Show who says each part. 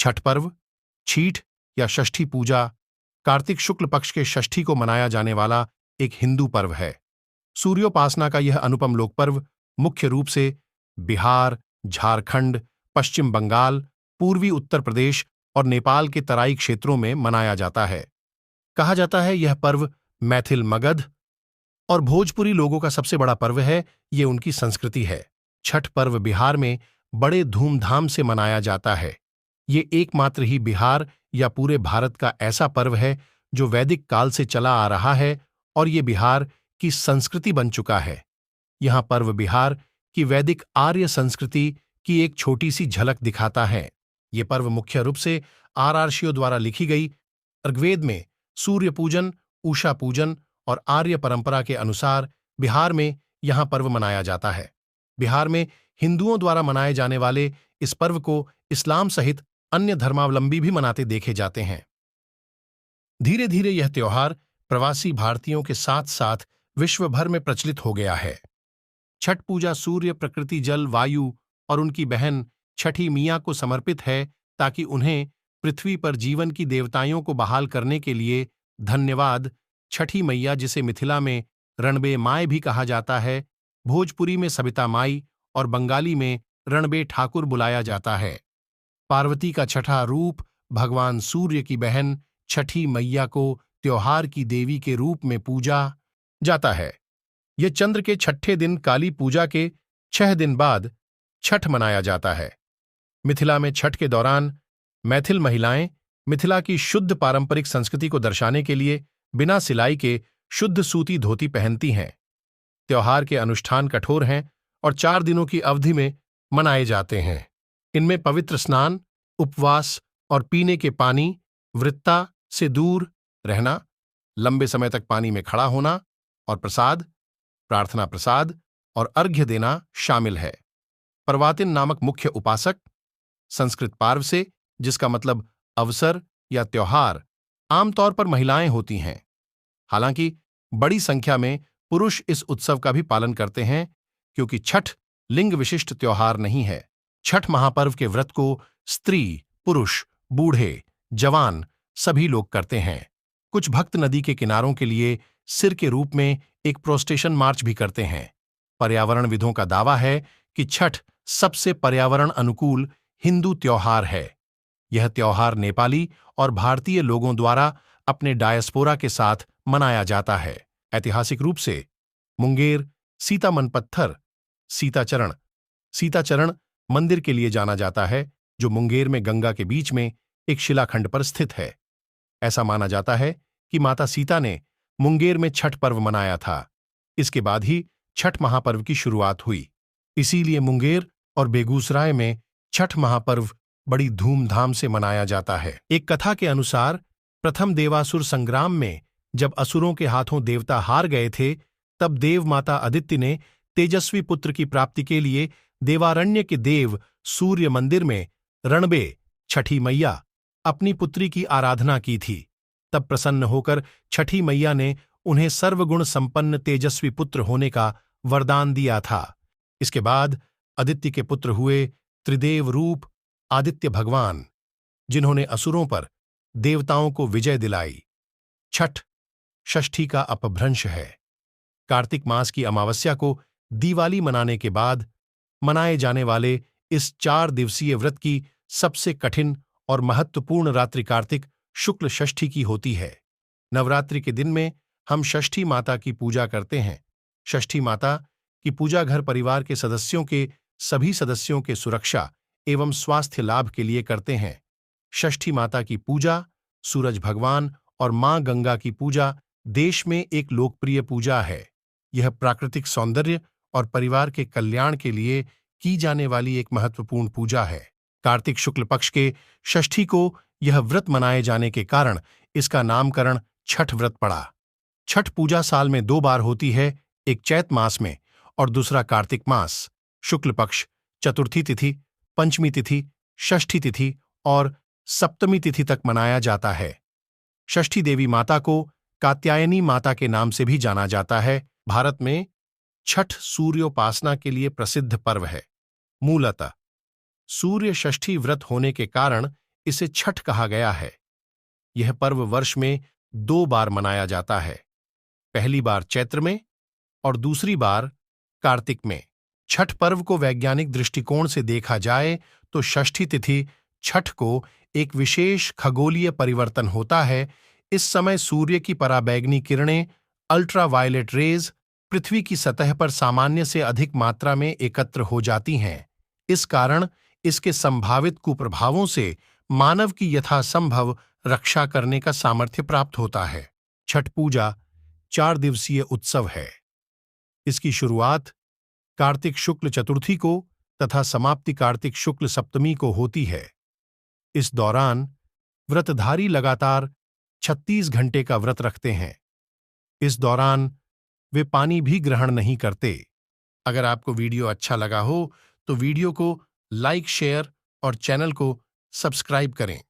Speaker 1: छठ पर्व, छीठ या षष्ठी पूजा कार्तिक शुक्ल पक्ष के षष्ठी को मनाया जाने वाला एक हिंदू पर्व है। सूर्योपासना का यह अनुपम लोक पर्व मुख्य रूप से बिहार, झारखंड, पश्चिम बंगाल, पूर्वी उत्तर प्रदेश और नेपाल के तराई क्षेत्रों में मनाया जाता है। कहा जाता है यह पर्व मैथिल, मगध और भोजपुरी लोगों का सबसे बड़ा पर्व है। ये उनकी संस्कृति है। छठ पर्व बिहार में बड़े धूमधाम से मनाया जाता है। ये एकमात्र ही बिहार या पूरे भारत का ऐसा पर्व है जो वैदिक काल से चला आ रहा है और ये बिहार की संस्कृति बन चुका है। यह पर्व बिहार की वैदिक आर्य संस्कृति की एक छोटी सी झलक दिखाता है। ये पर्व मुख्य रूप से आर्षियों द्वारा लिखी गई ऋग्वेद में सूर्य पूजन, उषा पूजन और आर्य परंपरा के अनुसार बिहार में यह पर्व मनाया जाता है। बिहार में हिंदुओं द्वारा मनाए जाने वाले इस पर्व को इस्लाम सहित अन्य धर्मावलंबी भी मनाते देखे जाते हैं। धीरे धीरे यह त्योहार प्रवासी भारतीयों के साथ साथ विश्व भर में प्रचलित हो गया है। छठ पूजा सूर्य, प्रकृति, जल, वायु और उनकी बहन छठी मैया को समर्पित है ताकि उन्हें पृथ्वी पर जीवन की देवताओं को बहाल करने के लिए धन्यवाद। छठी मैया, जिसे मिथिला में रणबे माय भी कहा जाता है, भोजपुरी में सबिता माई और बंगाली में रणबे ठाकुर बुलाया जाता है। पार्वती का छठा रूप भगवान सूर्य की बहन छठी मैया को त्योहार की देवी के रूप में पूजा जाता है। यह चंद्र के छठे दिन काली पूजा के 6 दिन बाद छठ मनाया जाता है। मिथिला में छठ के दौरान मैथिल महिलाएं मिथिला की शुद्ध पारंपरिक संस्कृति को दर्शाने के लिए बिना सिलाई के शुद्ध सूती धोती पहनती हैं। त्योहार के अनुष्ठान कठोर हैं और 4 दिनों की अवधि में मनाए जाते हैं। इनमें पवित्र स्नान, उपवास और पीने के पानी, वृत्ता से दूर रहना, लंबे समय तक पानी में खड़ा होना और प्रसाद, प्रार्थना प्रसाद और अर्घ्य देना शामिल है। पर्वातिन नामक मुख्य उपासक, संस्कृत पार्व से, जिसका मतलब अवसर या त्योहार, आमतौर पर महिलाएं होती हैं। हालांकि बड़ी संख्या में पुरुष इस उत्सव का भी पालन करते हैं क्योंकि छठ लिंग विशिष्ट त्योहार नहीं है। छठ महापर्व के व्रत को स्त्री, पुरुष, बूढ़े, जवान सभी लोग करते हैं। कुछ भक्त नदी के किनारों के लिए सिर के रूप में एक प्रोस्टेशन मार्च भी करते हैं। पर्यावरणविदों का दावा है कि छठ सबसे पर्यावरण अनुकूल हिंदू त्योहार है। यह त्योहार नेपाली और भारतीय लोगों द्वारा अपने डायस्पोरा के साथ मनाया जाता है। ऐतिहासिक रूप से मुंगेर सीता मनपत्थर सीताचरण मंदिर के लिए जाना जाता है, जो मुंगेर में गंगा के बीच में एक शिलाखंड पर स्थित है। ऐसा माना जाता है कि माता सीता ने मुंगेर में छठ पर्व मनाया था। इसके बाद ही छठ महापर्व की शुरुआत हुई। इसीलिए मुंगेर और बेगूसराय में छठ महापर्व बड़ी धूमधाम से मनाया जाता है। एक कथा के अनुसार प्रथम देवासुर संग्राम में जब असुरों के हाथों देवता हार गए थे, तब देव माता अदिति ने तेजस्वी पुत्र की प्राप्ति के लिए देवारण्य के देव सूर्य मंदिर में रणबे छठी मैया अपनी पुत्री की आराधना की थी। तब प्रसन्न होकर छठी मैया ने उन्हें सर्वगुण संपन्न तेजस्वी पुत्र होने का वरदान दिया था। इसके बाद आदित्य के पुत्र हुए त्रिदेव रूप आदित्य भगवान, जिन्होंने असुरों पर देवताओं को विजय दिलाई। छठ षष्ठी का अपभ्रंश है। कार्तिक मास की अमावस्या को दिवाली मनाने के बाद मनाए जाने वाले इस 4 दिवसीय व्रत की सबसे कठिन और महत्वपूर्ण रात्रि कार्तिक शुक्ल षष्ठी की होती है। नवरात्रि के दिन में हम षष्ठी माता की पूजा करते हैं। षष्ठी माता की पूजा घर परिवार के सभी सदस्यों के सुरक्षा एवं स्वास्थ्य लाभ के लिए करते हैं। षष्ठी माता की पूजा, सूरज भगवान और मां गंगा की पूजा देश में एक लोकप्रिय पूजा है। यह प्राकृतिक सौंदर्य और परिवार के कल्याण के लिए की जाने वाली एक महत्वपूर्ण पूजा है। कार्तिक शुक्ल पक्ष के षष्ठी को यह व्रत मनाए जाने के कारण इसका नामकरण छठ व्रत पड़ा। छठ पूजा साल में 2 बार होती है, एक चैत मास में और दूसरा कार्तिक मास, शुक्ल पक्ष, चतुर्थी तिथि, पंचमी तिथि, षष्ठी तिथि और सप्तमी तिथि तक मनाया जाता है। षष्ठी देवी माता को कात्यायनी माता के नाम से भी जाना जाता है। भारत में छठ सूर्योपासना के लिए प्रसिद्ध पर्व है। मूलतः सूर्य षष्ठी व्रत होने के कारण इसे छठ कहा गया है। यह पर्व वर्ष में 2 बार मनाया जाता है, पहली बार चैत्र में और दूसरी बार कार्तिक में। छठ पर्व को वैज्ञानिक दृष्टिकोण से देखा जाए तो षष्ठी तिथि छठ को एक विशेष खगोलीय परिवर्तन होता है। इस समय सूर्य की पराबैंगनी किरणें अल्ट्रावायलेट रेज पृथ्वी की सतह पर सामान्य से अधिक मात्रा में एकत्र हो जाती हैं। इस कारण इसके संभावित कुप्रभावों से मानव की यथासंभव रक्षा करने का सामर्थ्य प्राप्त होता है। छठ पूजा 4 दिवसीय उत्सव है। इसकी शुरुआत कार्तिक शुक्ल चतुर्थी को तथा समाप्ति कार्तिक शुक्ल सप्तमी को होती है। इस दौरान व्रतधारी लगातार 36 घंटे का व्रत रखते हैं। इस दौरान वे पानी भी ग्रहण नहीं करते। अगर आपको वीडियो अच्छा लगा हो तो वीडियो को लाइक, शेयर और चैनल को सब्सक्राइब करें।